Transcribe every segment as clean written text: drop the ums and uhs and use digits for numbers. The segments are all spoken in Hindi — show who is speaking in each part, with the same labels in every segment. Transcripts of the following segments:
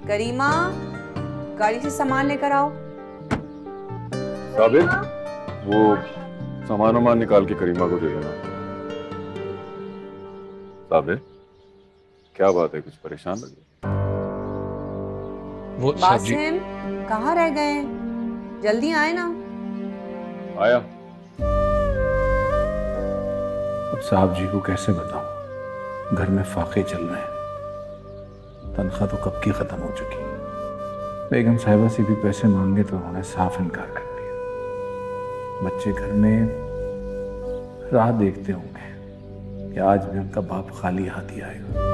Speaker 1: करीमा, गाड़ी से सामान लेकर आओ।
Speaker 2: साबिर, वो सामान निकाल के करीमा को दे देना। साबिर, क्या बात है, कुछ परेशान लगे?
Speaker 3: वो
Speaker 1: बासिम, कहाँ रह गए? जल्दी आए ना।
Speaker 2: आया।
Speaker 3: अब साहब जी को कैसे बताऊं? घर में फाके चल रहे हैं, तनख्वाह तो कब की खत्म हो चुकी। बेगम साहिबा से भी पैसे मांगे तो उन्होंने साफ इनकार कर दिया। बच्चे घर में राह देखते होंगे कि आज भी उनका बाप खाली हाथ ही आएगा।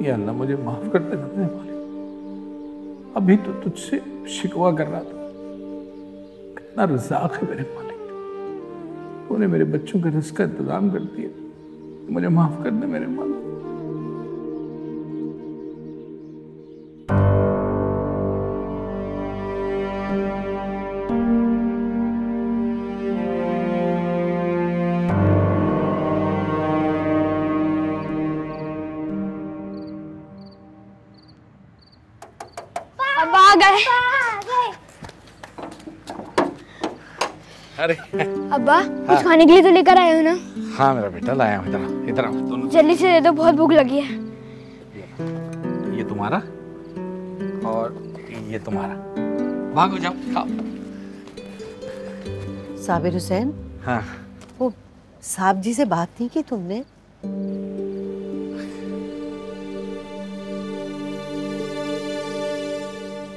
Speaker 3: या अल्लाह मुझे माफ कर देना मेरे मालिक। अभी तो तुझसे शिकवा कर रहा था, कितना रज़ाक है मेरे मालिक। तूने मेरे बच्चों के रिज़्क़ का इंतजाम कर दिया, मुझे माफ कर दे मेरे मालिक।
Speaker 4: अब आ गए।
Speaker 3: अरे
Speaker 4: अब्बा, कुछ खाने के लिए तो लेकर आए हो ना?
Speaker 3: हाँ मेरा बेटा, लाया हूँ। इधर इधर आओ दोनों।
Speaker 4: जल्दी से दे दो, बहुत भूख लगी है।
Speaker 3: ये तुम्हारा और ये तुम्हारा, भागो जाओ खाओ।
Speaker 5: साबिर हुसैन,
Speaker 3: हाँ
Speaker 5: वो साहब जी से बात नहीं की तुमने?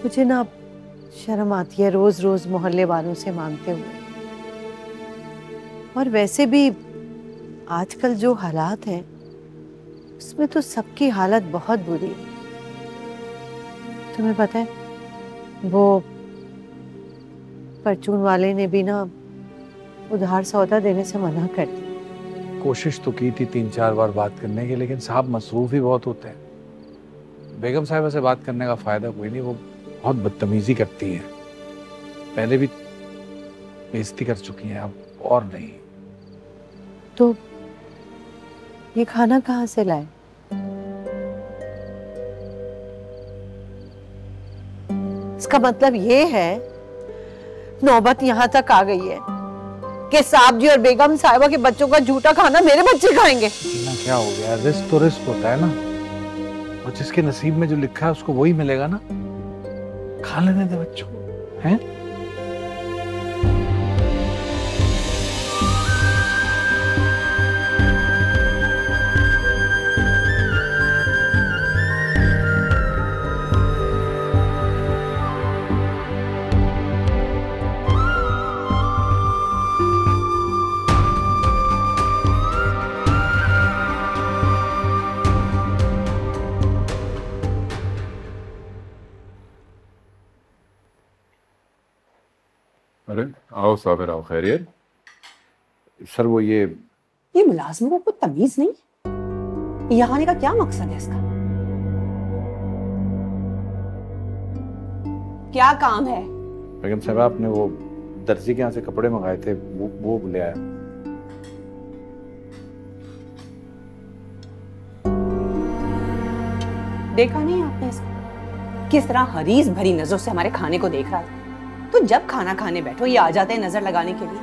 Speaker 5: मुझे ना शर्म आती है रोज रोज मोहल्ले वालों से मांगते हुए। और वैसे भी आजकल जो हालात हैं उसमें तो सबकी हालत बहुत बुरी है। तुम्हें पता है वो परचून वाले ने भी ना उधार सौदा देने से मना कर दिया।
Speaker 3: कोशिश तो की थी 3-4 बार बात करने की, लेकिन साहब मसरूफ ही बहुत होते हैं। बेगम साहिबा से बात करने का फायदा कोई नहीं, वो बहुत बदतमीजी करती है। पहले भी बेइज्जती कर चुकी हैं, अब और नहीं।
Speaker 5: तो ये खाना कहाँ से लाए? इसका मतलब ये है नौबत यहाँ तक आ गई है कि साहब जी और बेगम साहिबा के बच्चों का झूठा खाना मेरे बच्चे खाएंगे।
Speaker 3: क्या हो गया? रिस्क तो रिस्क होता है ना, और जिसके नसीब में जो लिखा है उसको वही मिलेगा ना। खा लेने दे बच्चों, हैं?
Speaker 2: अरे आओ साबिर, आओ। खैरियत?
Speaker 3: सर वो ये
Speaker 1: मुलाजमों को तमीज नहीं, यहाँ आने का क्या मकसद है इसका? क्या काम है?
Speaker 3: बेगम साहिबा, आपने वो दर्जी के यहाँ से कपड़े मंगाए थे, वो ले आया।
Speaker 1: देखा नहीं आपने इसको किस तरह हरीस भरी नजरों से हमारे खाने को देख रहा था? तो जब खाना खाने बैठो ये आ जाते हैं नजर लगाने के लिए।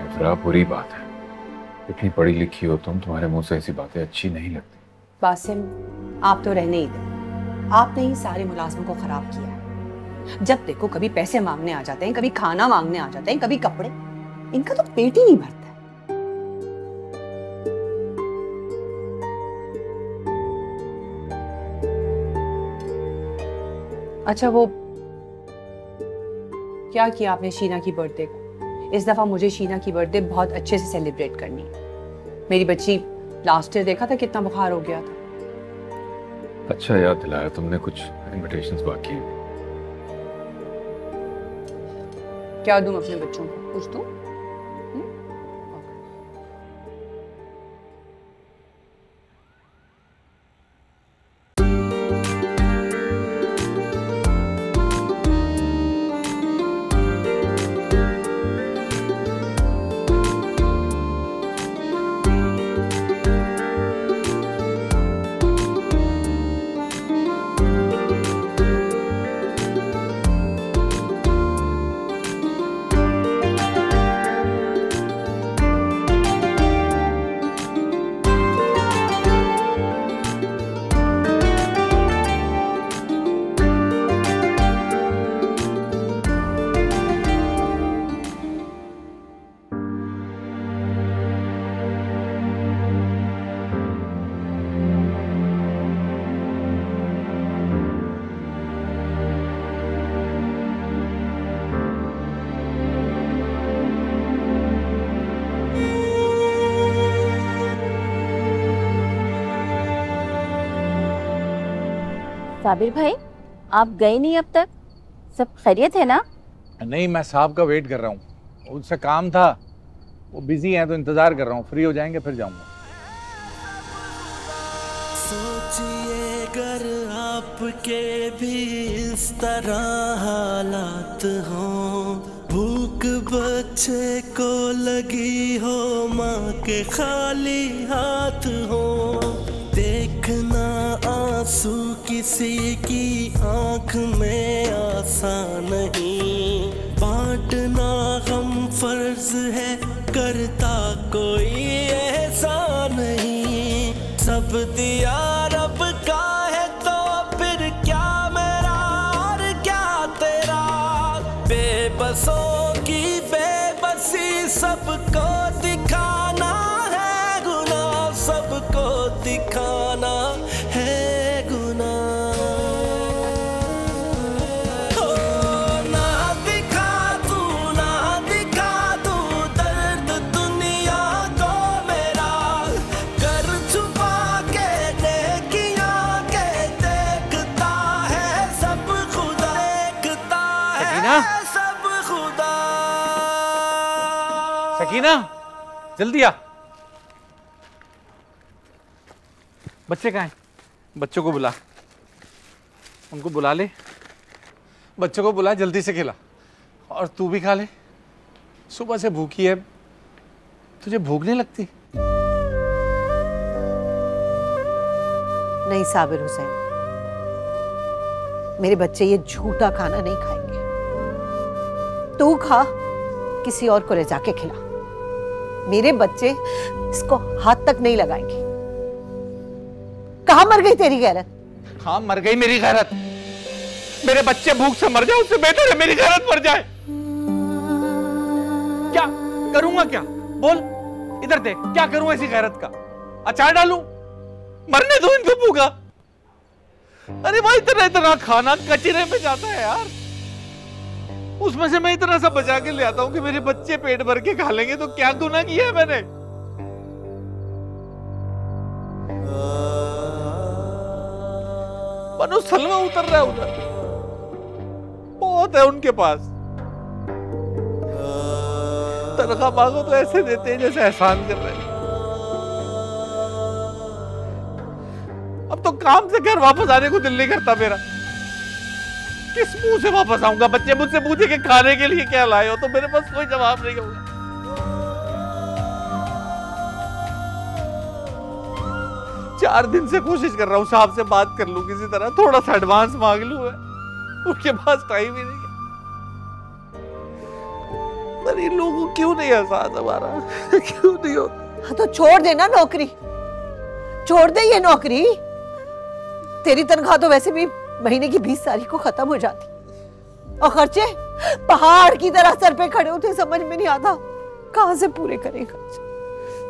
Speaker 2: इफ्रा, बुरी बात है। इतनी पढ़ी लिखी हो तुम, तुम्हारे मुंह से ऐसी बातें अच्छी नहीं लगती।
Speaker 1: बासिम, आप तो रहने ही दे। आपने ही सारे मुलाजमों को खराब किया है। जब देखो कभी पैसे मांगने आ जाते हैं, कभी खाना मांगने आ जाते हैं, कभी कपड़े। इनका तो पेट ही नहीं भरता। अच्छा, वो क्या किया आपने शीना की बर्थडे को? इस दफा मुझे शीना की बर्थडे बहुत अच्छे से सेलिब्रेट करनी है। मेरी बच्ची लास्ट ईयर देखा था कितना बुखार हो गया था।
Speaker 2: अच्छा याद दिलाया तुमने, कुछ इनविटेशंस बाकी है।
Speaker 1: क्या दूं अपने बच्चों को? कुछ दूं?
Speaker 6: साबिर भाई, आप गए नहीं अब तक? सब खैरियत है ना?
Speaker 3: नहीं, मैं साहब का वेट कर रहा हूँ, उनसे काम था, वो बिजी हैं तो इंतजार कर रहा हूँ, फ्री हो जाएंगे फिर जाऊंगा।
Speaker 7: सोचिए अगर आपके भी इस तरह हालात हों, भूख बच्चे को लगी हो, माँ के खाली हाथ हो, देखना आंसू किसी की आंख में आसान नहीं, बांटना गम फर्ज है, करता कोई एहसान नहीं, सब दिया रब का है तो फिर क्या मेरा और क्या तेरा, बेबसों की बेबसी सबको दिखाना है गुनाह, सबको दिखाना है गुनाह। ओ ना दिखा तू दर्द दुनिया को मेरा, कर छुपा के नेकियां के देखता है सब खुदा, देखता है सब खुदा।
Speaker 3: सकीना, जल्दी आ। बच्चे कहाँ हैं? बच्चों को बुला, उनको बुला ले, बच्चों को बुला, जल्दी से खिला, और तू भी खा ले, सुबह से भूखी है, तुझे भूख नहीं लगती?
Speaker 5: नहीं साबिर हुसैन, मेरे बच्चे ये झूठा खाना नहीं खाएंगे। तू खा, किसी और को ले जाके खिला, मेरे बच्चे इसको हाथ तक नहीं लगाएंगे। कहाँ मर गई तेरी गैरत?
Speaker 3: हाँ, मर गई मेरी गैरत। मेरे बच्चे भूख से मर जाए उससे बेहतर है मेरी गैरत मर जाए। क्या करूंगा? क्या बोल, इधर देख, क्या करूं ऐसी गैरत का? अचार डालूं? मरने दो इनको भूखा। अरे भाई, इतना इतना खाना कचरे में जाता है यार, उसमें से मैं इतना सा बचा के ले आता हूं कि मेरे बच्चे पेट भर के खा लेंगे, तो क्या गुनाह किया है मैंने? मनु सलमा उतर रहा है उधर, बहुत है उनके पास, तनख्वाह मांगो तो ऐसे देते हैं जैसे एहसान कर रहे हैं। अब तो काम से घर वापस आने को दिल नहीं करता मेरा, किस मुंह से वापस आऊंगा? बच्चे मुझसे पूछे कि खाने के लिए क्या लाए हो, तो मेरे पास कोई जवाब नहीं होगा। चार दिन से कोशिश कर रहा हूँ साहब से बात कर लूं किसी तरह, थोड़ा सा एडवांस मांग लूं, उनके पास टाइम ही नहीं है। पर इन लोगों को क्यों नहीं एहसास हमारा? क्यों नहीं होता?
Speaker 5: हाँ तो छोड़ देना नौकरी, छोड़ दे ये नौकरी। तेरी तनख्वाह तो वैसे भी महीने की 20 तारीख को खत्म हो जाती, और खर्चे पहाड़ की तरह सर पे खड़े होते, समझ में नहीं आता कहां से पूरे करेगा।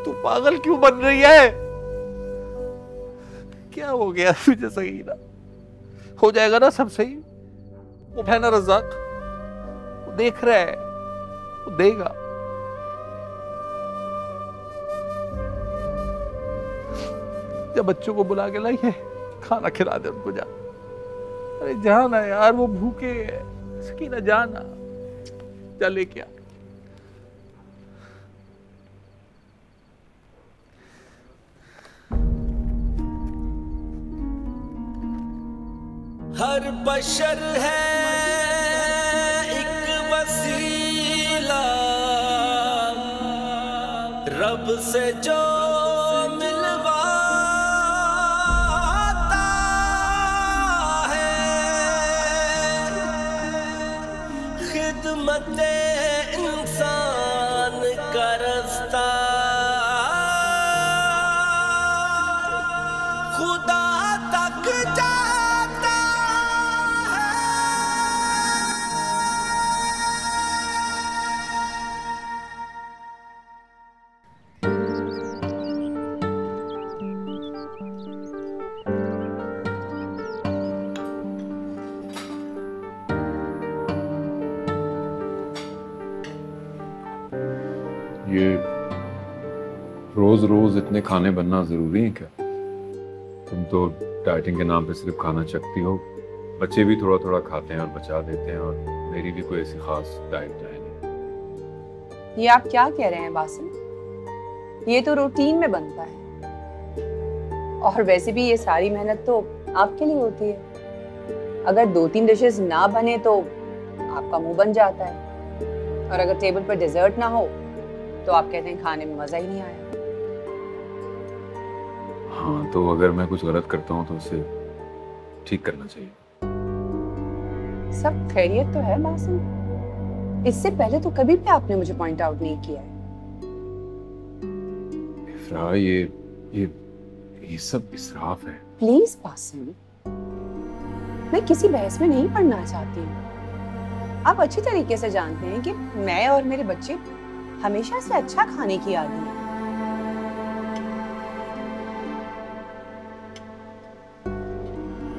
Speaker 3: तू पागल क्यों बन रही है? क्या हो गया तुझे सकीना? हो जाएगा ना सब सही,
Speaker 8: वो है ना रज़ाक, वो देख रहा है, वो देगा। जब बच्चों को बुला के लाइए, खाना खिला दे उनको, जा। अरे जाना यार, वो भूखे है। सकीना जाना, जा लेके आ।
Speaker 7: हर बशर है एक वसीला, रब से जो मिलवाता है, खिदमत इंसान का रास्ता खुदा तक जाता है।
Speaker 2: ये रोज रोज इतने खाने बनना जरूरी है क्या? तुम तो डाइटिंग के नाम पे सिर्फ खाना चखती हो, बच्चे भी थोड़ा थोड़ा खाते हैं और बचा देते हैं, और मेरी भी कोई ऐसी खास डाइट है नहीं।
Speaker 1: ये आप क्या कह रहे हैं बासिम? ये तो रूटीन में बनता है, और वैसे भी ये सारी मेहनत तो आपके लिए होती है। अगर 2-3 डिशेस ना बने तो आपका मुंह बन जाता है, और अगर टेबल पर डिजर्ट ना हो तो आप कहते हैं खाने में मजा ही नहीं आया।
Speaker 2: हाँ, तो अगर मैं कुछ गलत करता हूँ तो उसे ठीक करना चाहिए।
Speaker 1: सब खैरियत तो है बासिम? इससे पहले तो कभी भी आपने मुझे पॉइंट आउट नहीं किया है।
Speaker 2: इफ्रा, ये सब इसराफ है।
Speaker 1: प्लीज बासिम, मैं किसी बहस में नहीं पढ़ना चाहती हूँ। आप अच्छी तरीके से जानते हैं कि मैं और मेरे बच्चे हमेशा से अच्छा खाने की आदी हैं।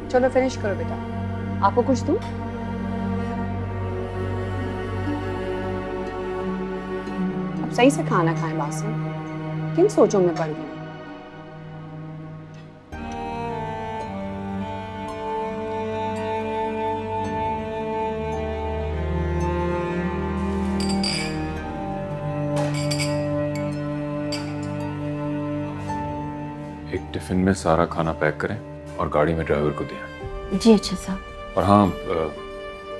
Speaker 1: चलो फिनिश करो बेटा, आपको कुछ दूं? अब सही से खाना खाएं बासिम, किन सोचों में पड़ गए?
Speaker 2: एक टिफिन में सारा खाना पैक करें और गाड़ी में ड्राइवर को दें।
Speaker 6: जी अच्छा साहब।
Speaker 2: और हाँ,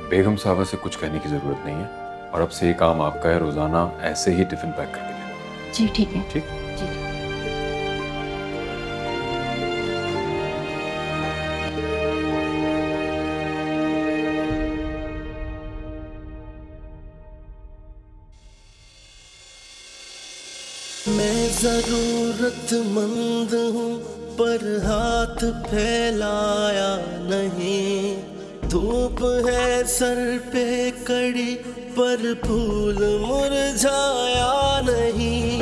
Speaker 2: बेगम साहबा से कुछ कहने की जरूरत नहीं है, और अब से ये काम आपका है, रोजाना ऐसे ही टिफिन पैक करके दें।
Speaker 6: जी ठीक है।
Speaker 2: ठीक।
Speaker 6: जी।
Speaker 7: मैं जरूरतमंद हूँ पर हाथ फैलाया नहीं, धूप है सर पे कड़ी पर फूल मुरझाया नहीं,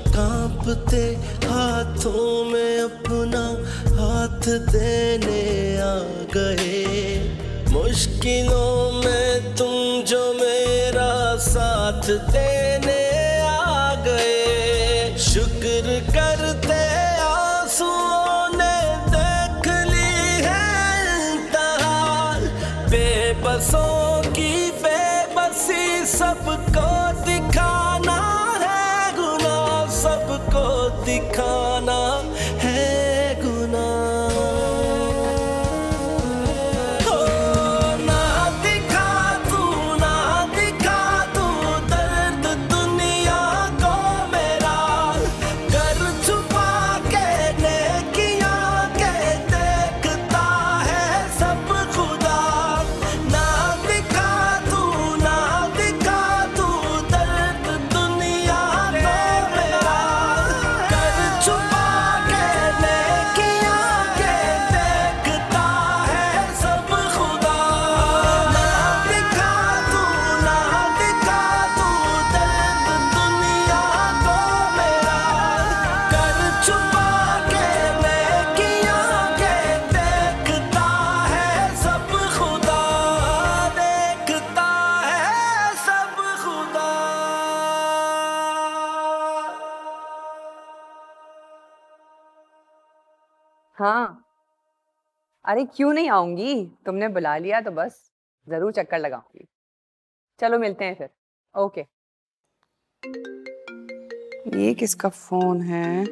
Speaker 7: कांपते हाथों में अपना हाथ देने आ गए, मुश्किलों में तुम जो मेरा साथ देने आ गए, शुक्र करते आंसुओं ने देख ली है इंतहा, बेबसों की बेबसी सबको दिखाना है गुनाह, सबको दिखाना है गुनाह।
Speaker 1: हाँ, अरे क्यों नहीं आऊंगी, तुमने बुला लिया तो बस जरूर चक्कर लगाऊंगी। चलो मिलते हैं फिर। ओके। ये किसका फोन है?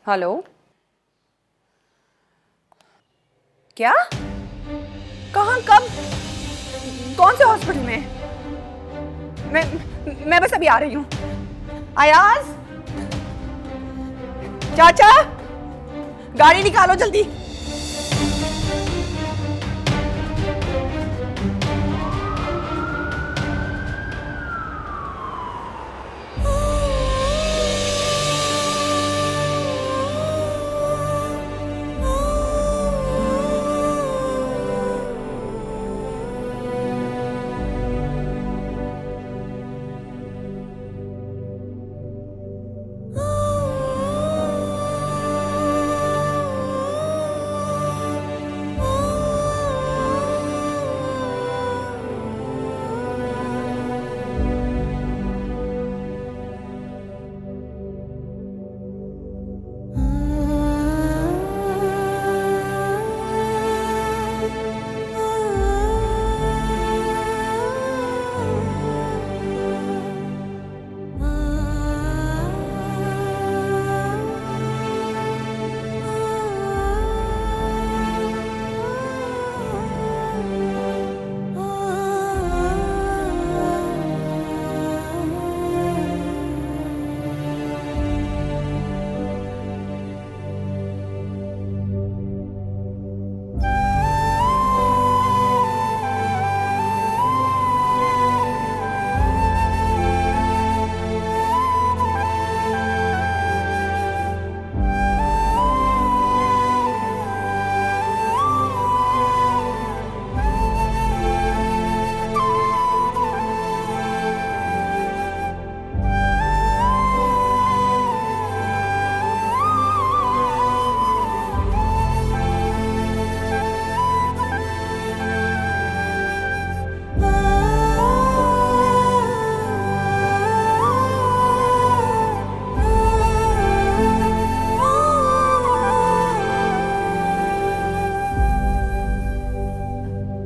Speaker 1: हेलो, क्या? कहाँ, कब, कौन से हॉस्पिटल में? मैं बस अभी आ रही हूँ। अयाज, चाचा, गाड़ी निकालो जल्दी।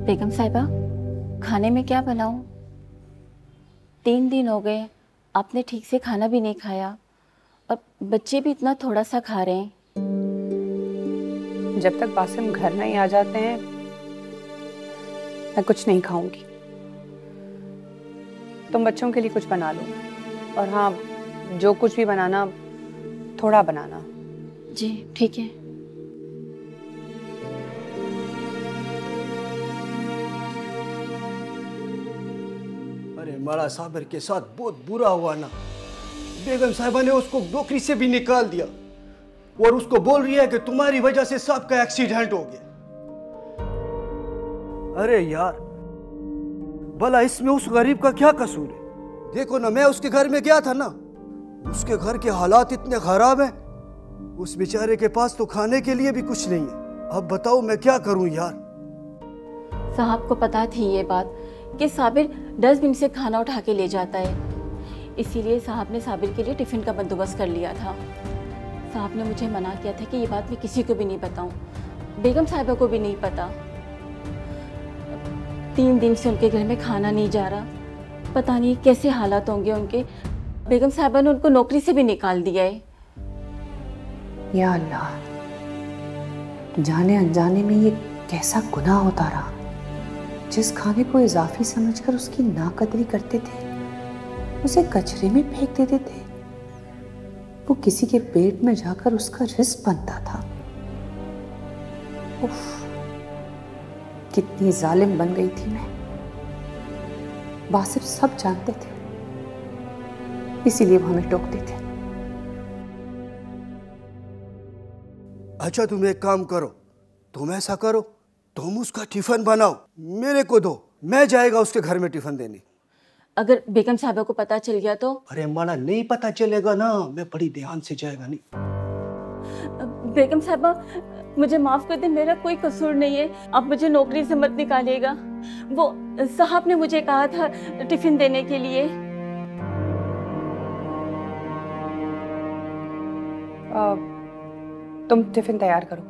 Speaker 6: बेगम साहिबा, खाने में क्या बनाऊं? 3 दिन हो गए, आपने ठीक से खाना भी नहीं खाया और बच्चे भी इतना थोड़ा सा खा रहे हैं।
Speaker 1: जब तक बासिम घर नहीं आ जाते हैं मैं कुछ नहीं खाऊंगी। तुम बच्चों के लिए कुछ बना लो, और हाँ, जो कुछ भी बनाना थोड़ा बनाना।
Speaker 6: जी ठीक है।
Speaker 9: अरे माड़ा साबिर के साथ बहुत बुरा हुआ ना। बेगम साहिबा ने उसको नौकरी से भी निकाल दिया और उसको बोल रही है कि तुम्हारी वजह से साहब का एक्सीडेंट हो गया। अरे यार, भला इसमें उस गरीब का क्या कसूर है? देखो ना, मैं उसके घर में गया था ना, उसके घर के हालात इतने खराब हैं, उस बेचारे के पास तो खाने के लिए भी कुछ नहीं है। अब बताओ मैं क्या करूं यार।
Speaker 6: साहब को पता थी ये बात कि साबिर डस्टबिन से खाना उठा के ले जाता है, इसीलिए साहब ने साबिर के लिए टिफिन का बंदोबस्त कर लिया था। साहब ने मुझे मना किया था कि ये बात मैं किसी को भी नहीं बताऊं, बेगम साहिबा को भी नहीं पता। 3 दिन से उनके घर में खाना नहीं जा रहा, पता नहीं कैसे हालात होंगे उनके। बेगम साहिबा ने उनको नौकरी से भी निकाल दिया है।
Speaker 1: या अल्लाह, जाने अनजाने में ये कैसा गुनाह होता रहा। जिस खाने को इजाफी समझकर उसकी नाकदरी करते थे, उसे कचरे में फेंक देते थे। वो किसी के पेट में जाकर उसका रिस्क बनता था। उफ, कितनी जालिम बन गई थी मैं। बासिफ सब जानते थे, इसीलिए वो हमें टोकते थे।
Speaker 9: अच्छा, तुम एक काम करो, तुम ऐसा करो, तुम उसका टिफिन बनाओ, मेरे को दो, मैं जाएगा उसके घर में टिफिन देने।
Speaker 6: अगर बेगम साहिबा को पता चल गया तो?
Speaker 9: अरे माना नहीं पता चलेगा ना, मैं बड़ी ध्यान से जाएगा नहीं।
Speaker 6: बेगम साहिबा मुझे माफ कर दे, मेरा कोई कसूर नहीं है, आप मुझे नौकरी से मत निकालिएगा। वो साहब ने मुझे कहा था टिफिन देने के लिए।
Speaker 1: तुम टिफिन तैयार करो।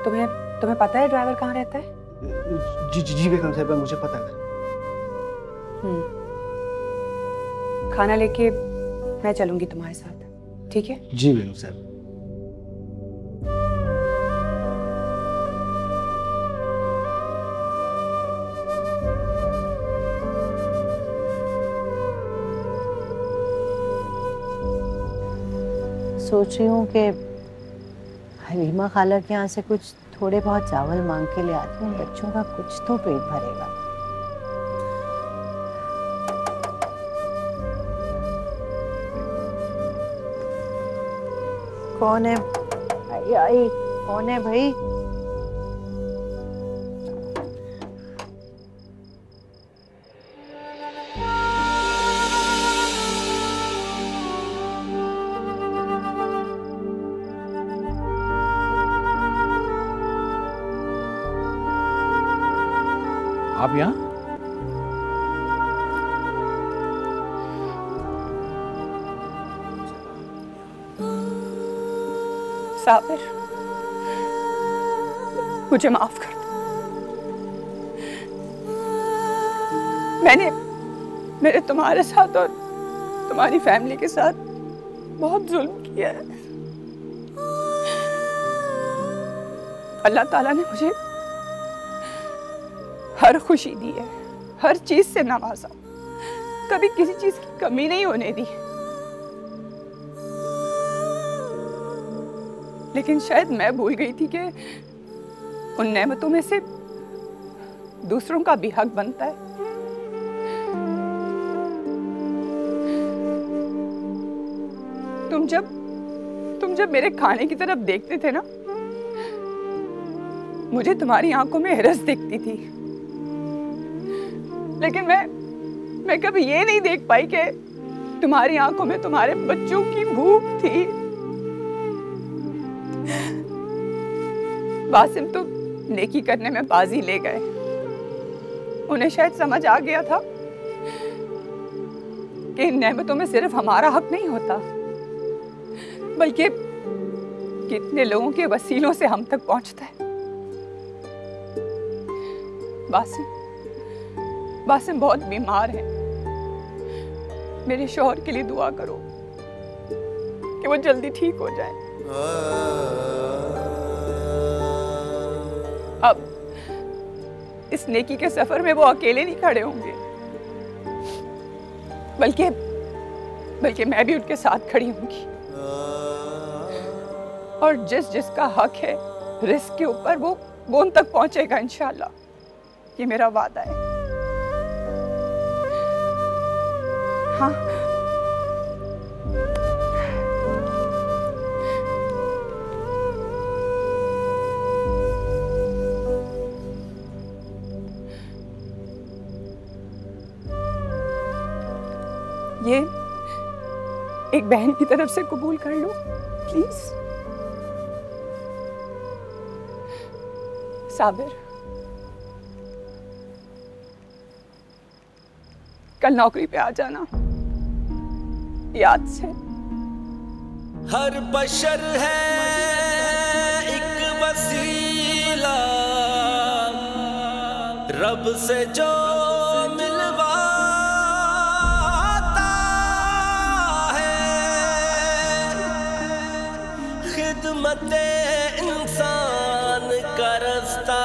Speaker 1: तुम्हें पता है ड्राइवर कहाँ रहता है?
Speaker 9: जी बेगम साहिबा, मुझे पता है।
Speaker 1: खाना लेके मैं चलूंगी तुम्हारे साथ, ठीक है?
Speaker 9: जी बेगम साहब।
Speaker 5: सोच रही हूँ कि हलीमा खाला के यहाँ से कुछ थोड़े बहुत चावल मांग के ले आती हूँ, बच्चों का कुछ तो पेट भरेगा। कौन है? आई कौन है भाई?
Speaker 3: आप यहाँ?
Speaker 1: साबिर, मुझे माफ कर दो। मैंने तुम्हारे साथ और तुम्हारी फैमिली के साथ बहुत जुल्म किया है। अल्लाह ताला ने मुझे हर खुशी दी है, हर चीज से नवाजा, कभी किसी चीज की कमी नहीं होने दी। लेकिन शायद मैं भूल गई थी कि उन नेमतों में से दूसरों का भी हक बनता है। तुम जब मेरे खाने की तरफ देखते थे ना, मुझे तुम्हारी आंखों में हिरस दिखती थी। लेकिन मैं कभी ये नहीं देख पाई कि तुम्हारी आंखों में तुम्हारे बच्चों की भूख थी। बासिम तो नेकी करने में बाजी ले गए। उन्हें शायद समझ आ गया था कि इन नेमतों में सिर्फ हमारा हक नहीं होता, बल्कि कितने लोगों के वसीलों से हम तक पहुंचता है। बासिम बहुत बीमार है। मेरे शौहर के लिए दुआ करो कि वो जल्दी ठीक हो जाए। अब इस नेकी के सफर में वो अकेले नहीं खड़े होंगे, बल्कि मैं भी उनके साथ खड़ी होंगी। और जिसका हक है रिस्क के ऊपर, वो उन तक पहुंचेगा इंशाअल्लाह। ये मेरा वादा है। हाँ, ये एक बहन की तरफ से कबूल कर लो प्लीज। साबिर, कल नौकरी पे आ जाना, याद से।
Speaker 7: हर बशर है एक वसीला, रब से जो मिलवाता है, खिदमत इंसान का रास्ता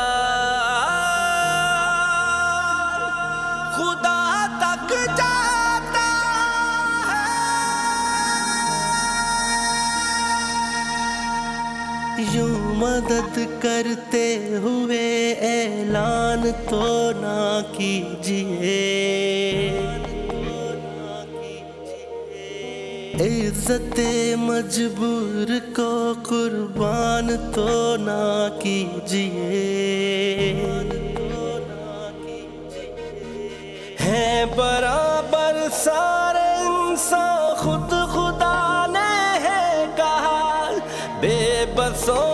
Speaker 7: खुदा तक जाता है। यूं मदद करते हुए ऐलान तो ना कीजिए, इज्जते मजबूर को कुर्बान तो ना कीजिए। है बराबर सारे इंसान, खुद खुदा ने है कहा, बेबसों